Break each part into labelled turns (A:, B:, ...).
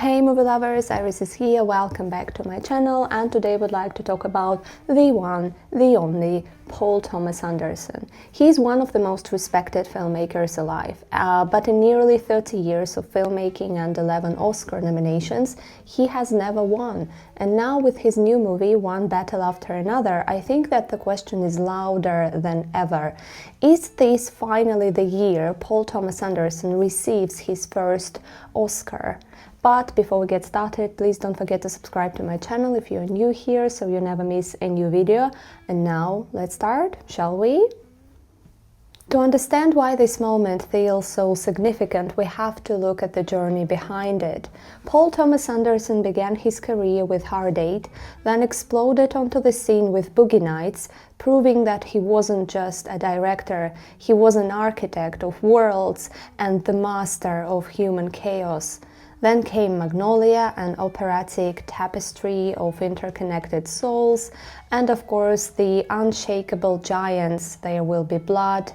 A: Hey movie lovers, Iris is here, welcome back to my channel, and today I would like to talk about the one, the only Paul Thomas Anderson. He's one of the most respected filmmakers alive, but in nearly 30 years of filmmaking and 11 Oscar nominations, he has never won. And now with his new movie, One Battle After Another, I think that the question is louder than ever. Is this finally the year Paul Thomas Anderson receives his first Oscar? But before we get started, please don't forget to subscribe to my channel if you're new here, so you never miss a new video. And now, let's start, shall we? To understand why this moment feels so significant, we have to look at the journey behind it. Paul Thomas Anderson began his career with Hard Eight, then exploded onto the scene with Boogie Nights, proving that he wasn't just a director, he was an architect of worlds and the master of human chaos. Then came Magnolia, an operatic tapestry of interconnected souls, and of course the unshakable giants There Will Be Blood,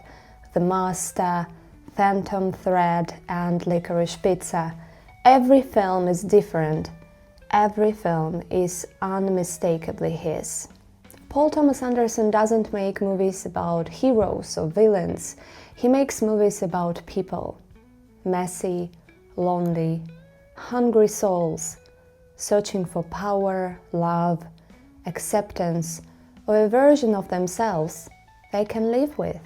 A: The Master, Phantom Thread, and Licorice Pizza. Every film is different. Every film is unmistakably his. Paul Thomas Anderson doesn't make movies about heroes or villains. He makes movies about people. Messy, lonely, hungry souls, searching for power, love, acceptance, or a version of themselves they can live with.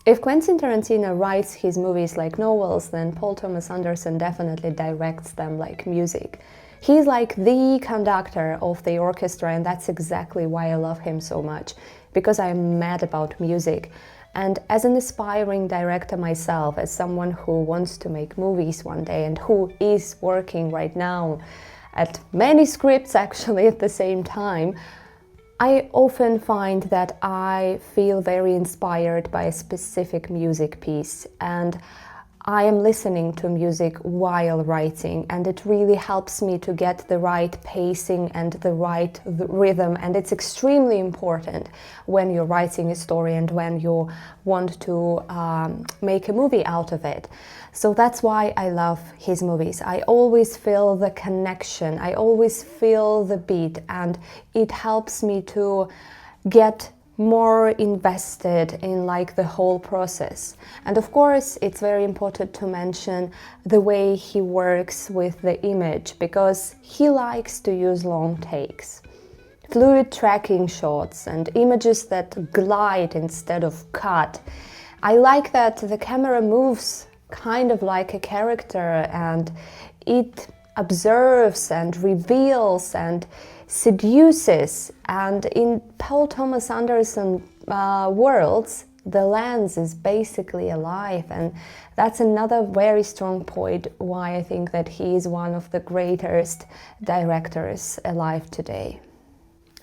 A: If Quentin Tarantino writes his movies like novels, then Paul Thomas Anderson definitely directs them like music. He's like the conductor of the orchestra, and that's exactly why I love him so much, because I'm mad about music. And as an aspiring director myself, as someone who wants to make movies one day and who is working right now at many scripts actually at the same time, I often find that I feel very inspired by a specific music piece, and I am listening to music while writing, and it really helps me to get the right pacing and the right rhythm, and it's extremely important when you're writing a story and when you want to make a movie out of it. So that's why I love his movies. I always feel the connection, I always feel the beat, and it helps me to get more invested in like the whole process. And of course it's very important to mention the way he works with the image, because he likes to use long takes, fluid tracking shots, and images that glide instead of cut. I like that the camera moves kind of like a character, and it observes and reveals and seduces. And in Paul Thomas Anderson worlds, the lens is basically alive, and that's another very strong point why I think that he is one of the greatest directors alive today.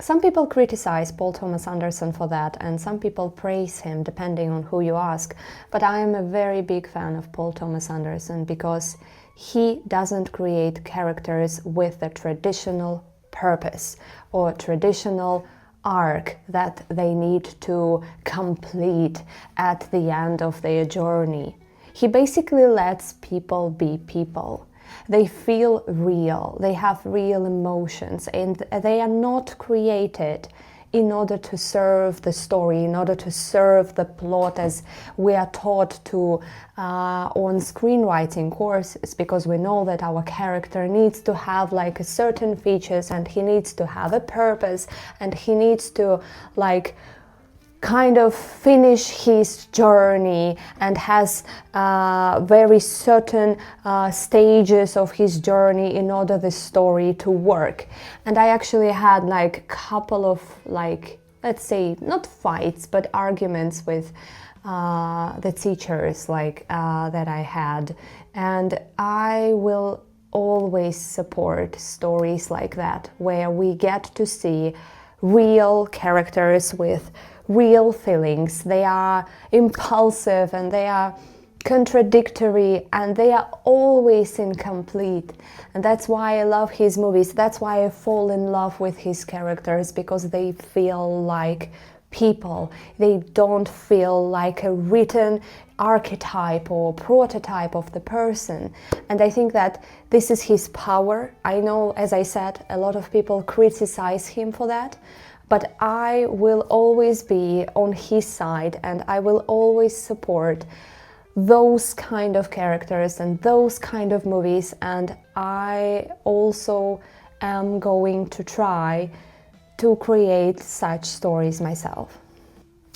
A: Some people criticize Paul Thomas Anderson for that, and some people praise him, depending on who you ask. But I am a very big fan of Paul Thomas Anderson because he doesn't create characters with a traditional purpose or traditional arc that they need to complete at the end of their journey. He basically lets people be people. They feel real, they have real emotions, and they are not created in order to serve the story, in order to serve the plot as we are taught to on screenwriting courses, because we know that our character needs to have like a certain features, and he needs to have a purpose, and he needs to like kind of finish his journey and has very certain stages of his journey in order the story to work. And I actually had like a couple of like, let's say not fights but arguments with the teachers like that I had, and I will always support stories like that where we get to see real characters with real feelings. They are impulsive and they are contradictory, and they are always incomplete. And that's why I love his movies. That's why I fall in love with his characters, because they feel like people. They don't feel like a written archetype or prototype of the person. And I think that this is his power. I know, as I said, a lot of people criticize him for that, but I will always be on his side, and I will always support those kind of characters and those kind of movies, and I also am going to try to create such stories myself.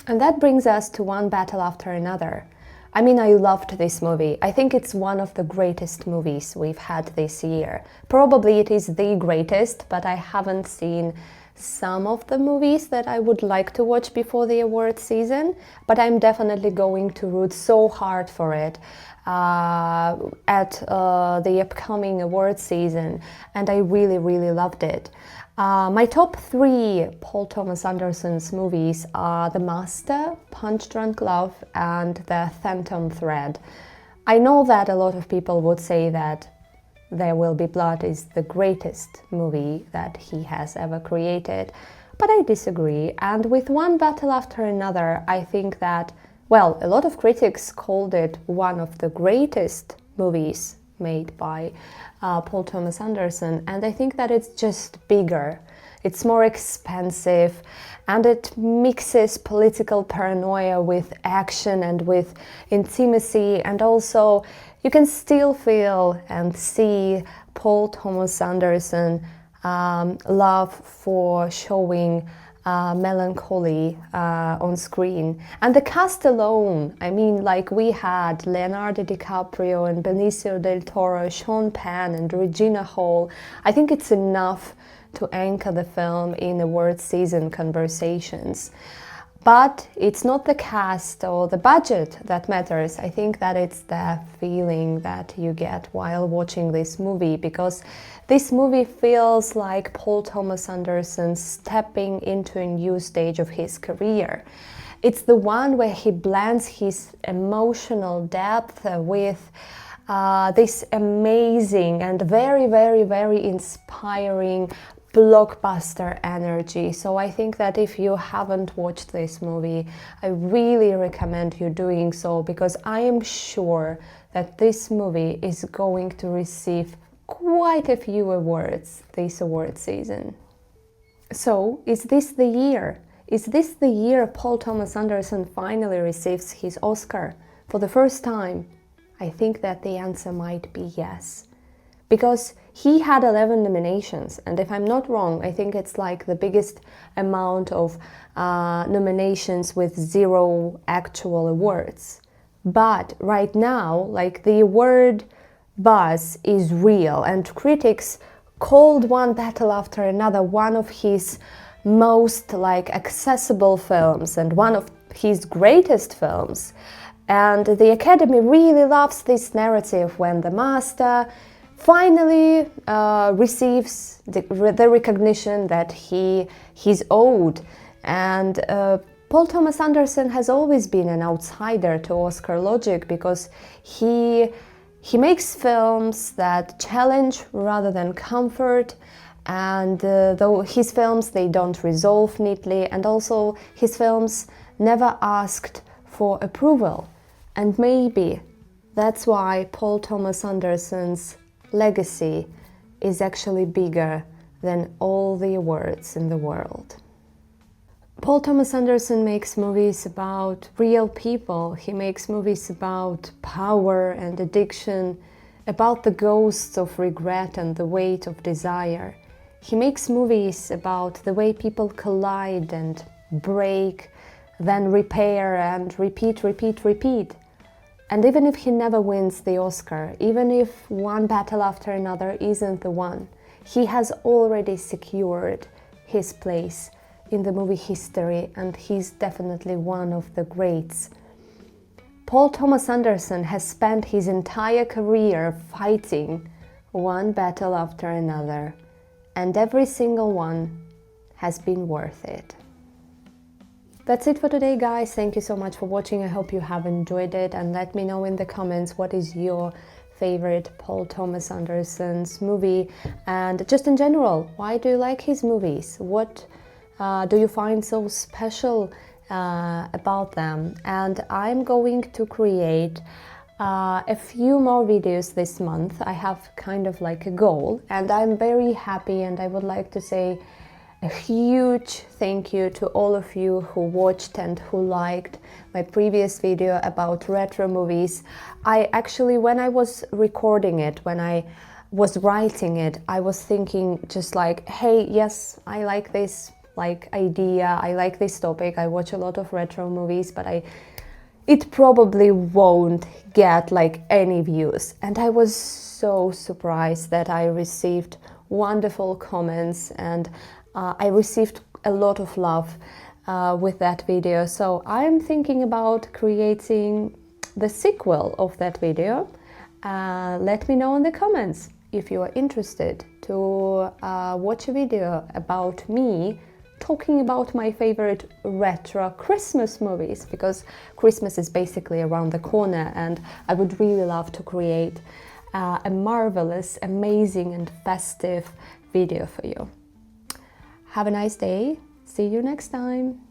A: And that brings us to One Battle After Another. I mean, I loved this movie. I think it's one of the greatest movies we've had this year. Probably it is the greatest, but I haven't seen some of the movies that I would like to watch before the award season, but I'm definitely going to root so hard for it at the upcoming award season, and I really, really loved it. My top 3 Paul Thomas Anderson's movies are The Master, Punch Drunk Love, and The Phantom Thread. I know that a lot of people would say that There Will Be Blood is the greatest movie that he has ever created, but I disagree. And with One Battle After Another, I think that, well, a lot of critics called it one of the greatest movies made by Paul Thomas Anderson, and I think that it's just bigger, it's more expensive, and it mixes political paranoia with action and with intimacy, and also you can still feel and see Paul Thomas Anderson love for showing melancholy on screen. And the cast alone, I mean, like, we had Leonardo DiCaprio and Benicio del Toro, Sean Penn and Regina Hall. I think it's enough to anchor the film in award season conversations. But it's not the cast or the budget that matters. I think that it's the feeling that you get while watching this movie, because this movie feels like Paul Thomas Anderson stepping into a new stage of his career. It's the one where he blends his emotional depth with this amazing and very, very, very inspiring blockbuster energy. So I think that if you haven't watched this movie, I really recommend you doing so, because I am sure that this movie is going to receive quite a few awards this award season. So, is this the year? Is this the year Paul Thomas Anderson finally receives his Oscar for the first time? I think that the answer might be yes. Because he had 11 nominations, and if I'm not wrong, I think it's like the biggest amount of nominations with 0 actual awards. But right now, like, the award buzz is real, and critics called One Battle After Another one of his most accessible films and one of his greatest films. And the Academy really loves this narrative when The Master finally receives the recognition that he's owed. And Paul Thomas Anderson has always been an outsider to Oscar logic, because he makes films that challenge rather than comfort, and though his films, they don't resolve neatly, and also his films never asked for approval. And maybe that's why Paul Thomas Anderson's legacy is actually bigger than all the awards in the world. Paul Thomas Anderson makes movies about real people. He makes movies about power and addiction, about the ghosts of regret and the weight of desire. He makes movies about the way people collide and break, then repair and repeat, repeat, repeat. And even if he never wins the Oscar, even if One Battle After Another isn't the one, he has already secured his place in the movie history, and he's definitely one of the greats. Paul Thomas Anderson has spent his entire career fighting one battle after another, and every single one has been worth it. That's it for today, guys. Thank you so much for watching. I hope you have enjoyed it, and let me know in the comments what is your favorite Paul Thomas Anderson's movie, and just in general, why do you like his movies? What do you find so special about them, and I'm going to create a few more videos this month. I have kind of like a goal, and I'm very happy, and I would like to say a huge thank you to all of you who watched and who liked my previous video about retro movies. I actually, when I was recording it, when I was writing it, I was thinking just like, hey, yes, I like this idea, I like this topic, I watch a lot of retro movies, but it probably won't get like any views. And I was so surprised that I received wonderful comments, and I received a lot of love with that video. So I'm thinking about creating the sequel of that video. Let me know in the comments if you are interested to watch a video about me talking about my favorite retro Christmas movies, because Christmas is basically around the corner, and I would really love to create a marvelous, amazing and festive video for you. Have a nice day. See you next time.